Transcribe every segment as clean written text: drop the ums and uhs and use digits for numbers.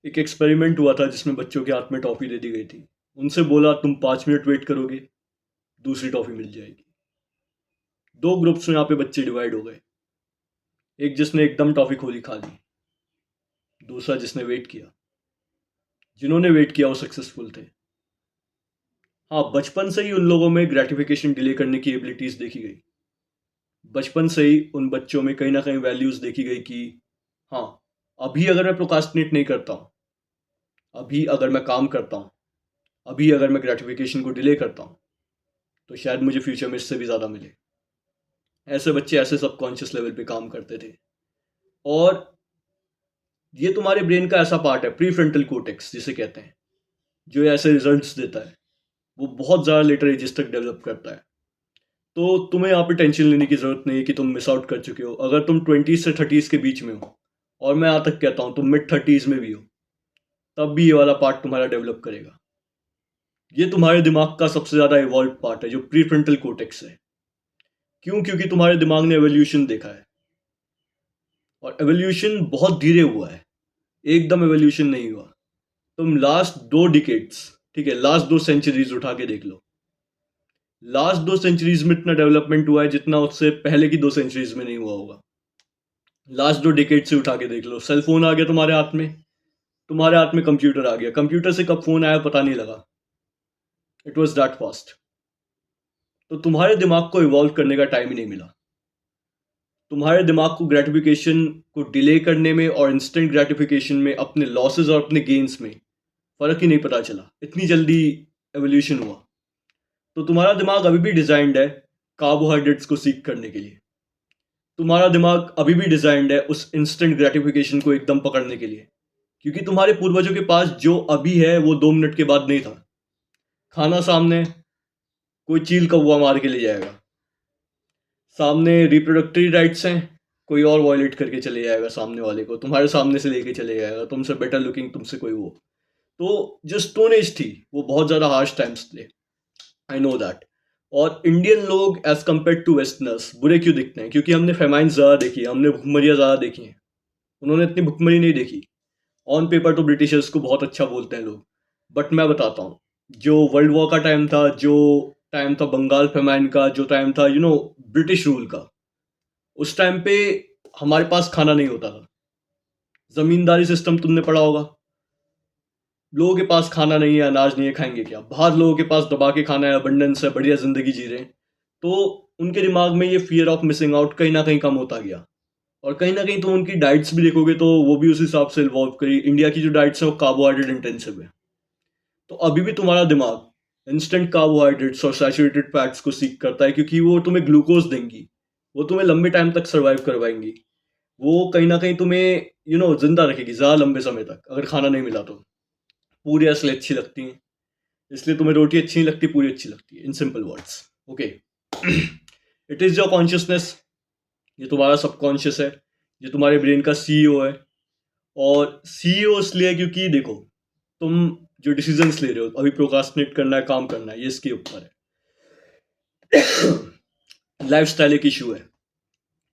एक एक्सपेरिमेंट हुआ था जिसमें बच्चों के हाथ में टॉफ़ी दे दी गई थी। उनसे बोला तुम 5 मिनट वेट करोगे, दूसरी टॉफ़ी मिल जाएगी। 2 ग्रुप्स में यहाँ पे बच्चे डिवाइड हो गए। एक जिसने एकदम टॉफ़ी खोली खा ली, दूसरा जिसने वेट किया। जिन्होंने वेट किया वो सक्सेसफुल थे। हाँ, बचपन से ही उन लोगों में ग्रैटिफिकेशन डिले करने की एबिलिटीज़ देखी गई। बचपन से ही उन बच्चों में कहीं न कहीं वैल्यूज़ देखी गई कि हाँ, अभी अगर मैं प्रोक्रास्टिनेट नहीं करता हूँ, अभी अगर मैं काम करता हूँ, अभी अगर मैं ग्रैटिफिकेशन को डिले करता हूँ, तो शायद मुझे फ्यूचर में इससे भी ज़्यादा मिले। ऐसे बच्चे ऐसे सबकॉन्शियस लेवल पे काम करते थे। और ये तुम्हारे ब्रेन का ऐसा पार्ट है, प्रीफ्रंटल कोर्टेक्स जिसे कहते हैं, जो ऐसे रिजल्ट्स देता है। वो बहुत ज़्यादा लेटर एजेस तक डेवलप करता है। तो तुम्हें यहाँ पे टेंशन लेने की ज़रूरत नहीं है कि तुम मिस आउट कर चुके हो। अगर तुम 20 से 30 के बीच में हो, और मैं यहाँ तक कहता हूँ तुम मिड 30s में भी हो, तब भी ये वाला पार्ट तुम्हारा डेवलप करेगा। ये तुम्हारे दिमाग का सबसे ज़्यादा इवॉल्व पार्ट है, जो प्रीफ्रंटल कोर्टेक्स है। क्यों? क्योंकि तुम्हारे दिमाग ने एवोल्यूशन देखा है, और एवोल्यूशन बहुत धीरे हुआ है, एकदम एवोल्यूशन नहीं हुआ। तुम लास्ट 2 डिकेड्स, ठीक है, लास्ट 2 सेंचुरीज उठा के देख लो। लास्ट 2 सेंचुरीज में इतना डेवलपमेंट हुआ है जितना उससे पहले की 2 सेंचुरीज में नहीं हुआ होगा। लास्ट 2 डिकेड से उठा के देख लो। सेल फोन आ गया तुम्हारे हाथ में, तुम्हारे हाथ में कंप्यूटर आ गया। कंप्यूटर से कब फोन आया पता नहीं लगा। It was that fast. तो तुम्हारे दिमाग को इवॉल्व करने का टाइम ही नहीं मिला। तुम्हारे दिमाग को ग्रेटिफिकेशन को डिले करने में और इंस्टेंट ग्रेटिफिकेशन में, अपने लॉसेस और अपने गेन्स में फ़र्क ही नहीं पता चला। इतनी जल्दी एवोल्यूशन हुआ। तो तुम्हारा दिमाग अभी भी डिज़ाइंड है कार्बोहाइड्रेट्स को सीक करने के लिए। तुम्हारा दिमाग अभी भी डिज़ाइंड है उस इंस्टेंट ग्रेटिफिकेशन को एकदम पकड़ने के लिए। क्योंकि तुम्हारे पूर्वजों के पास जो अभी है वो 2 मिनट के बाद नहीं था। खाना सामने, कोई चील कौवा मार के ले जाएगा। सामने रिप्रोडक्टरी राइट्स हैं, कोई और वॉयलेट करके चले जाएगा सामने वाले को, तुम्हारे सामने से लेके चले जाएगा, तुमसे बेटर लुकिंग, तुमसे कोई वो। तो जो स्टोन एज थी वो बहुत ज़्यादा हार्श टाइम्स थे, आई नो दैट। और इंडियन लोग एज कम्पेयर टू वेस्टर्नर्स बुरे क्यों दिखते हैं? क्योंकि हमने फेमाइन ज़्यादा देखी है, हमने भुखमरियाँ ज़्यादा देखी हैं। उन्होंने इतनी भुखमरी नहीं देखी। ऑन पेपर तो ब्रिटिशर्स को बहुत अच्छा बोलते हैं लोग, बट मैं बताता हूँ, जो वर्ल्ड वॉर का टाइम था, जो टाइम था बंगाल फेमाइन का, जो टाइम था ब्रिटिश रूल का, उस टाइम पे हमारे पास खाना नहीं होता था। जमींदारी सिस्टम तुमने पढ़ा होगा। लोगों के पास खाना नहीं है, अनाज नहीं है, खाएंगे क्या? बाहर लोगों के पास दबा के खाना है, अबंडेंस है, बढ़िया जिंदगी जी रहे हैं। तो उनके दिमाग में ये फियर ऑफ मिसिंग आउट कहीं ना कहीं कम होता गया। और कहीं ना कहीं तुम उनकी डाइट्स भी देखोगे तो वो भी उस हिसाब से इन्वॉल्व करी। इंडिया की जो डाइट्स है वो कार्बोहाइड्रेट इंटेंसिव है। तो अभी भी तुम्हारा दिमाग इंस्टेंट कार्बोहाइड्रेट्स और सैचुरेटेड फैट्स को सीख करता है, क्योंकि वो तुम्हें ग्लूकोज देंगी, वो तुम्हें लंबे टाइम तक सर्वाइव करवाएंगी। वो कहीं ना कहीं तुम्हें जिंदा रखेगी ज़्यादा लंबे समय तक, अगर खाना नहीं मिला तो। पूरी असली अच्छी लगती हैं, इसलिए तुम्हें रोटी अच्छी नहीं लगती, पूरी अच्छी लगती है, in simple words. Okay. It is your consciousness. ये तुम्हारा सबकॉन्शियस है, ये तुम्हारे ब्रेन का सीईओ है। और सीईओ इसलिए क्योंकि देखो, तुम जो डिसीजंस ले रहे हो, अभी प्रोक्रास्टिनेट करना है, काम करना है, ये इसके ऊपर है। लाइफस्टाइल एक इशू है,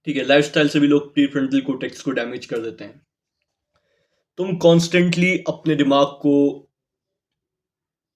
ठीक है। लाइफस्टाइल से भी लोग प्रीफ्रंटल कोर्टेक्स को डैमेज कर देते हैं। तुम कॉन्स्टेंटली अपने दिमाग को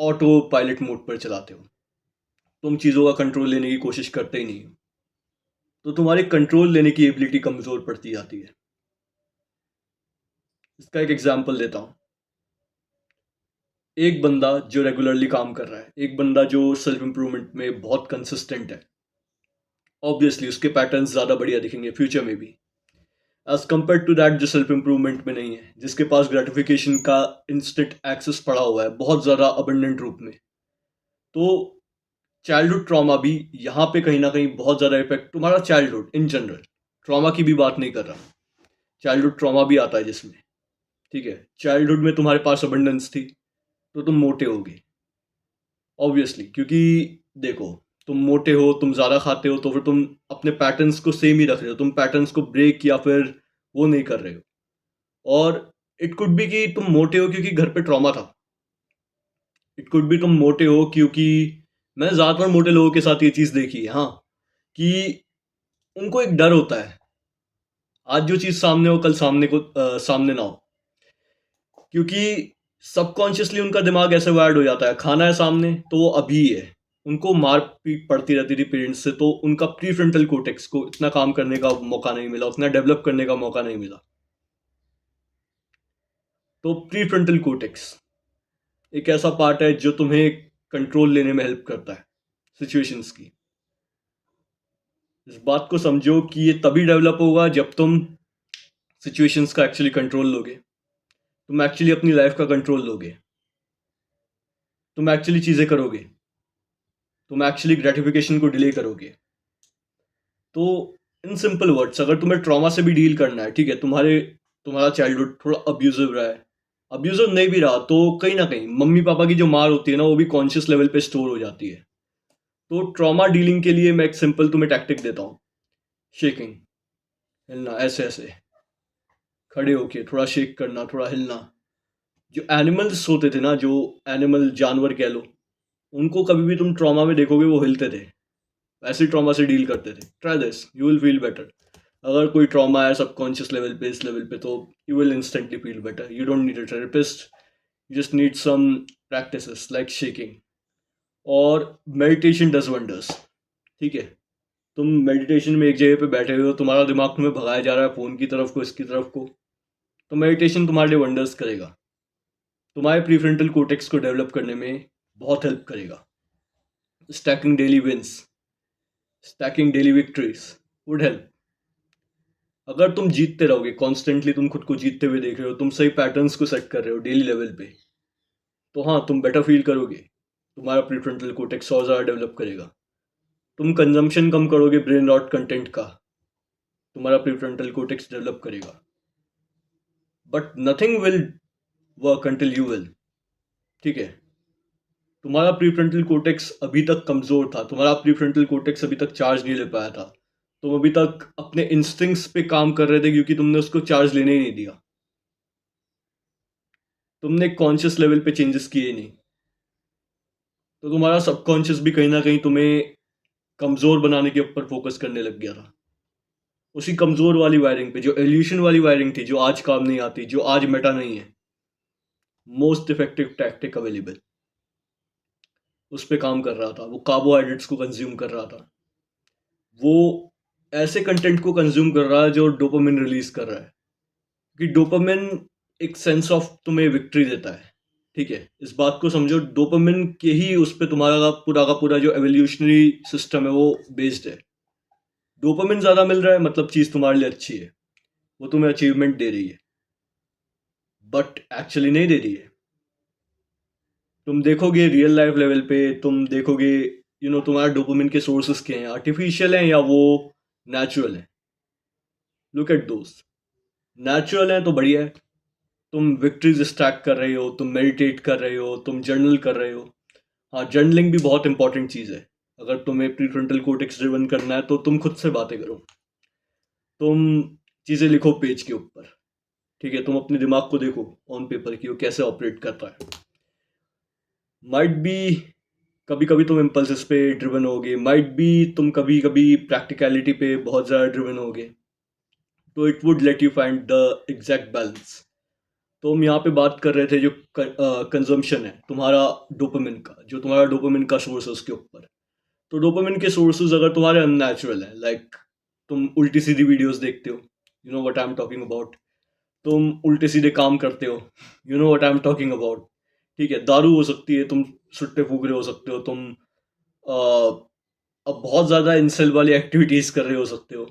ऑटो पायलट मोड पर चलाते हो। तुम चीज़ों का कंट्रोल लेने की कोशिश करते ही नहीं हो, तो तुम्हारी कंट्रोल लेने की एबिलिटी कमज़ोर पड़ती जाती है। इसका एक एग्जांपल देता हूँ। एक बंदा जो रेगुलरली काम कर रहा है, एक बंदा जो सेल्फ इंप्रूवमेंट में बहुत कंसिस्टेंट है, ऑब्वियसली उसके पैटर्न्स ज़्यादा बढ़िया दिखेंगे फ्यूचर में भी, एज कम्पेयर टू दैट जो सेल्फ इंप्रूवमेंट में नहीं है, जिसके पास ग्रेटिफिकेशन का इंस्टेंट एक्सेस पड़ा हुआ है बहुत ज़्यादा अबंडेंट रूप में। तो चाइल्डहुड ट्रॉमा भी यहाँ पे कहीं ना कहीं बहुत ज़्यादा इफेक्ट, तुम्हारा चाइल्डहुड इन जनरल, ट्रॉमा की भी बात नहीं कर रहा, चाइल्डहुड ट्रॉमा भी आता है जिसमें, ठीक है, चाइल्डहुड में तुम्हारे पास अबंडेंस थी तो तुम मोटे होगे, ऑब्वियसली। क्योंकि देखो, तुम मोटे हो, तुम ज़्यादा खाते हो, तो फिर तुम अपने पैटर्न्स को सेम ही रख रहे हो, तुम पैटर्न्स को ब्रेक या फिर वो नहीं कर रहे हो। और इट कुड बी कि तुम मोटे हो क्योंकि घर पे ट्रॉमा था। इट कुड बी तुम मोटे हो क्योंकि मैंने ज़्यादातर मोटे लोगों के साथ ये चीज़ देखी है, हाँ, कि उनको एक डर होता है, आज जो चीज़ सामने हो कल सामने ना हो। क्योंकि सबकॉन्शियसली उनका दिमाग ऐसे वायर्ड हो जाता है, खाना है सामने तो वो अभी है। उनको मार पीट पड़ती रहती थी पेरेंट्स से, तो उनका प्री फ्रंटल कोर्टेक्स को इतना काम करने का मौका नहीं मिला, उतना डेवलप करने का मौका नहीं मिला। तो प्री फ्रंटल कोर्टेक्स एक ऐसा पार्ट है जो तुम्हें कंट्रोल लेने में हेल्प करता है सिचुएशंस की। इस बात को समझो कि ये तभी डेवलप होगा जब तुम सिचुएशंस का एक्चुअली कंट्रोल लोगे, तुम एक्चुअली अपनी लाइफ का कंट्रोल लोगे, तुम एक्चुअली चीज़ें करोगे, तुम एक्चुअली ग्रेटिफिकेशन को डिले करोगे। तो इन सिंपल वर्ड्स, अगर तुम्हें ट्रॉमा से भी डील करना है, ठीक है, तुम्हारा चाइल्डहुड थोड़ा अब्यूजिव रहा है, अब्यूजिव नहीं भी रहा तो कहीं ना कहीं मम्मी पापा की जो मार होती है ना, वो भी कॉन्शियस लेवल पे स्टोर हो जाती है। तो ट्रॉमा डीलिंग के लिए मैं एक सिंपल तुम्हें टैक्टिक देता हूँ, शेकिंग, हिलना, ऐसे ऐसे खड़े होके थोड़ा शेक करना, थोड़ा हिलना। जो एनिमल्स होते थे ना, जो एनिमल जानवर कह लो, उनको कभी भी तुम ट्रॉमा में देखोगे वो हिलते थे, वैसे ट्रॉमा से डील करते थे। Try this, you will feel better. अगर कोई ट्रॉमा है सबकॉन्शियस लेवल पे, इस लेवल पे, तो you will instantly feel better. You don't need a therapist, you just need some practices like shaking. और मेडिटेशन डज वंडर्स, ठीक है। तुम मेडिटेशन में एक जगह पे बैठे हुए हो, तुम्हारा दिमाग तुम्हें भगाया जा रहा है फ़ोन की तरफ को, इसकी तरफ को, तो मेडिटेशन तुम्हारे लिए वंडर्स करेगा, तुम्हारे प्रीफ्रंटल कोर्टेक्स को डेवलप करने में बहुत हेल्प करेगा। Stacking daily wins, stacking daily victories would help. अगर तुम जीतते रहोगे कॉन्स्टेंटली, तुम खुद को जीतते हुए देख रहे हो, तुम सही पैटर्न्स को सेट कर रहे हो डेली लेवल पे, तो हाँ, तुम बेटर फील करोगे, तुम्हारा प्रीफ्रंटल कोर्टेक्स और ज़्यादा डेवलप करेगा। तुम कंजम्पशन कम करोगे ब्रेन रॉट कंटेंट का, तुम्हारा प्रीफ्रंटल कोर्टेक्स डेवलप करेगा। But nothing will work until you will, ठीक है। तुम्हारा प्रीफ्रंटल कोर्टेक्स अभी तक कमज़ोर था, तुम्हारा प्रीफ्रंटल कोर्टेक्स अभी तक चार्ज नहीं ले पाया था, तुम अभी तक अपने इंस्टिंक्ट्स पे काम कर रहे थे क्योंकि तुमने उसको चार्ज लेने ही नहीं दिया, तुमने कॉन्शियस लेवल पे चेंजेस किए ही नहीं। तो तुम्हारा सबकॉन्शियस भी कहीं ना कहीं तुम्हें कमज़ोर बनाने के ऊपर फोकस करने लग गया था। उसी कमज़ोर वाली वायरिंग पे, जो एल्यूशन वाली वायरिंग थी, जो आज काम नहीं आती, जो आज मेटा नहीं है, मोस्ट इफेक्टिव टैक्टिक अवेलेबल, उस पर काम कर रहा था। वो कार्बोहाइड्रेट्स को कंज्यूम कर रहा था, वो ऐसे कंटेंट को कंज्यूम कर रहा है जो डोपामिन रिलीज कर रहा है, कि डोपामिन एक सेंस ऑफ तुम्हें विक्ट्री देता है, ठीक है। इस बात को समझो, डोपामिन के ही उस पर तुम्हारा पूरा का पूरा जो एवोल्यूशनरी सिस्टम है वो बेस्ड है। डोपामिन ज़्यादा मिल रहा है मतलब चीज़ तुम्हारे लिए अच्छी है, वो तुम्हें अचीवमेंट दे रही है, बट एक्चुअली नहीं दे रही है। तुम देखोगे रियल लाइफ लेवल पे, तुम देखोगे तुम्हारा डोपामिन के सोर्सेस क्या हैं, आर्टिफिशियल हैं या वो नेचुरल हैं। लुक एट दोस्त, नेचुरल हैं तो बढ़िया है, तुम विक्ट्रीज स्टैक कर रहे हो, तुम मेडिटेट कर रहे हो, तुम जर्नल कर रहे हो। हाँ, जर्नलिंग भी बहुत इंपॉर्टेंट चीज़ है। अगर तुम्हें प्रीफ्रंटल कोर्टेक्स ड्रिवन करना है तो तुम खुद से बातें करो, तुम चीज़ें लिखो पेज के ऊपर, ठीक है। तुम अपने दिमाग को देखो ऑन पेपर की वो कैसे ऑपरेट करता है। माइट बी कभी कभी तुम इम्पल्सिस पे ड्रिवन होगे, माइट बी तुम कभी कभी प्रैक्टिकलिटी पे बहुत ज़्यादा ड्रिवन होगे, तो it would let you find the exact balance. तो हम यहाँ पे बात कर रहे थे जो कंजम्पशन है तुम्हारा डोपामिन का, जो तुम्हारा डोपामिन का सोर्स है उसके ऊपर। तो डोपामिन के सोर्सेज अगर तुम्हारे अननेचुरल हैं, लाइक तुम उल्टी सीधी वीडियोस देखते हो, you know what I am talking about, तुम उल्टे सीधे काम करते हो, you know what I am talking about, ठीक है। दारू हो सकती है, तुम सुट्टे फूक रहे हो सकते हो, तुम अब बहुत ज़्यादा इंसेल वाली एक्टिविटीज़ कर रहे हो सकते हो।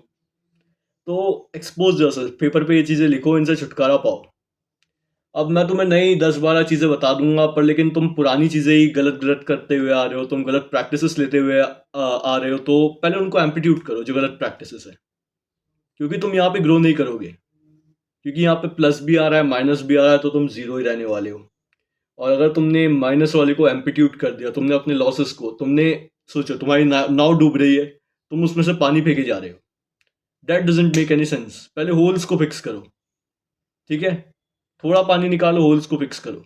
तो एक्सपोज योरसेल्फ, पेपर पे ये चीज़ें लिखो, इनसे छुटकारा पाओ। अब मैं तुम्हें नई 10-12 चीज़ें बता दूंगा, पर लेकिन तुम पुरानी चीज़ें ही गलत गलत करते हुए आ रहे हो, तुम गलत प्रैक्टिसेस लेते हुए आ रहे हो, तो पहले उनको एम्पलीट्यूड करो जो गलत प्रैक्टिसेस है, क्योंकि तुम यहाँ पे ग्रो नहीं करोगे। क्योंकि यहाँ पे प्लस भी आ रहा है, माइनस भी आ रहा है, तो तुम जीरो ही रहने वाले हो। और अगर तुमने माइनस वाले को एम्पलीट्यूड कर दिया, तुमने अपने लॉसेस को, तुमने सोचो तुम्हारी नाव डूब रही है, तुम उसमें से पानी फेंके जा रहे हो, that doesn't make any sense. पहले होल्स को फिक्स करो, ठीक है। थोड़ा पानी निकालो, होल्स को फिक्स करो,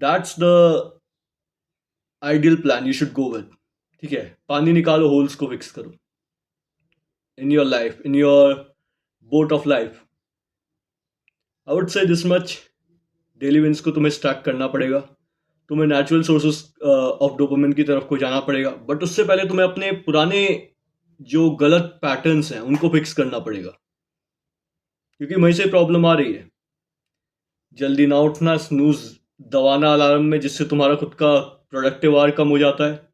that's the ideal plan you should go with, ठीक है। पानी निकालो, होल्स को फिक्स करो in your life, in your boat of life. I would say this much, daily wins को तुम्हें स्टैक करना पड़ेगा, तुम्हें नेचुरल सोर्सेस ऑफ डोपामिन की तरफ को जाना पड़ेगा, बट उससे पहले तुम्हें अपने पुराने जो गलत पैटर्न्स हैं उनको फिक्स करना पड़ेगा, क्योंकि वहीं से प्रॉब्लम आ रही है। जल्दी ना उठना, स्नूज दबाना अलार्म में, जिससे तुम्हारा खुद का प्रोडक्टिव आवर कम हो जाता है।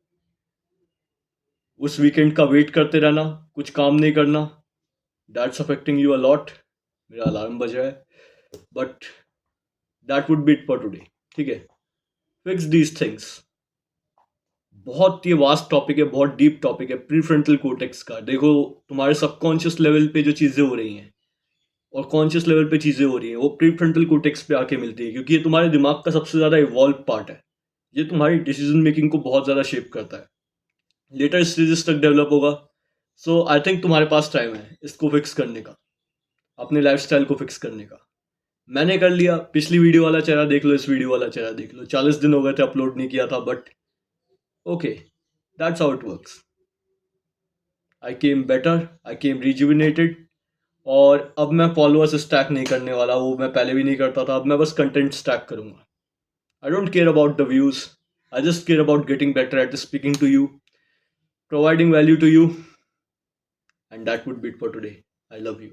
उस वीकेंड का वेट करते रहना, कुछ काम नहीं करना, that's affecting you a lot. मेरा अलार्म बज रहा है, but that would be it for today. ठीक है, फिक्स दीज थिंग्स। बहुत ये वास्ट टॉपिक है, बहुत डीप टॉपिक है प्री फ्रंटल कोर्टेक्स का। देखो, तुम्हारे सबकॉन्शियस लेवल पे जो चीज़ें हो रही हैं और कॉन्शियस लेवल पे चीज़ें हो रही हैं, वो प्री फ्रंटल कोर्टेक्स पे आके मिलती है, क्योंकि ये तुम्हारे दिमाग का सबसे ज़्यादा इवॉल्व पार्ट है। ये तुम्हारी डिसीजन मेकिंग को बहुत ज़्यादा शेप करता है, लेटर स्टेजेस तक डेवलप होगा। सो आई थिंक तुम्हारे पास टाइम है इसको फिक्स करने का, अपने लाइफस्टाइल को फिक्स करने का। मैंने कर लिया, पिछली वीडियो वाला चेहरा देख लो, इस वीडियो वाला चेहरा देख लो, 40 दिन हो गए थे अपलोड नहीं किया था, but okay, that's how it works. I came better, I came rejuvenated. और अब मैं फॉलोअर्स स्टैक नहीं करने वाला, वो मैं पहले भी नहीं करता था, अब मैं बस कंटेंट स्टैक करूंगा। I don't care about the views, I just care about getting better at speaking to you, providing value to you, and that would be it for today. I love you.